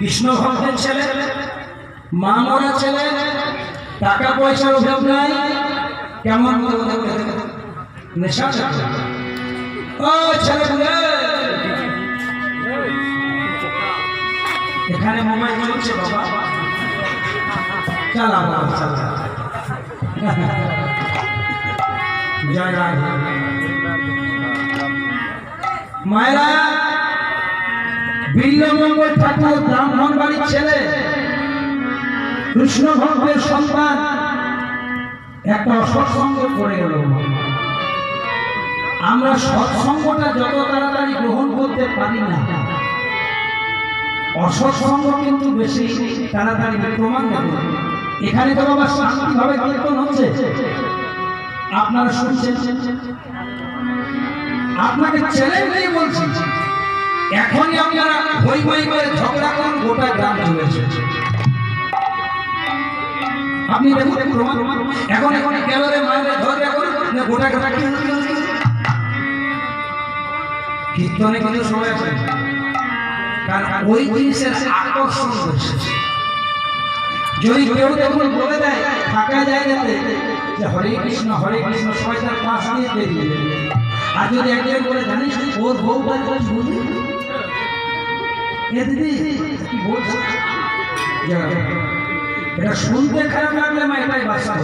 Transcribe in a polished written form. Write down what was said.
কৃষ্ণ ভক্তের ছেলে, মা মরা ছেলে, টাকা পয়সার অভাব নাই, কেমন নেশা ও ছেলে এখানে মোবাইল চলছে বাবা, চালা বাবা চালা। জয় রাধা মায়েরা, বিল্লমঙ্গল ঠাকুর ব্রাহ্মণ বাড়ির ছেলে, কৃষ্ণ ভক্তের সন্তান, একটা অসৎসঙ্গে পড়ে গেল। আমরা সৎসঙ্গটা যত তাড়াতাড়ি গ্রহণ করতে পারি না, অসৎসঙ্গ কিন্তু বেশি তাড়াতাড়ি প্রমাণ দেবে। এখানে তো বাবা শান্তিভাবে কীর্তন হচ্ছে, আপনারা শুনছেন। আপনাকে চ্যালেঞ্জ দিয়ে বলছি, এখনই আপনারা হই হই করে ঝগড়া করুন, গোটা গ্রাম চলেছে। আপনি দেখুন প্রমাণ, এখন ক্যামেরা মায়ের ঝগড়া করুন, গোটা গ্রাম কীর্তনে কিন্তু সবাই আছে, কারণ ওই জিনিসের আকর্ষণ হচ্ছে। যদি কেউ তখন বলে দেয় ফাঁকা জায়গাতে যে হরে কৃষ্ণ সবাই তার পাশ দিয়ে বেরিয়ে যাবে। আর যদি একজন বলে জানিস ওর বউ বুঝলি দিদি কি বলছে, এটা শুনতে খারাপ লাগলে মা এটাই বাস্তব।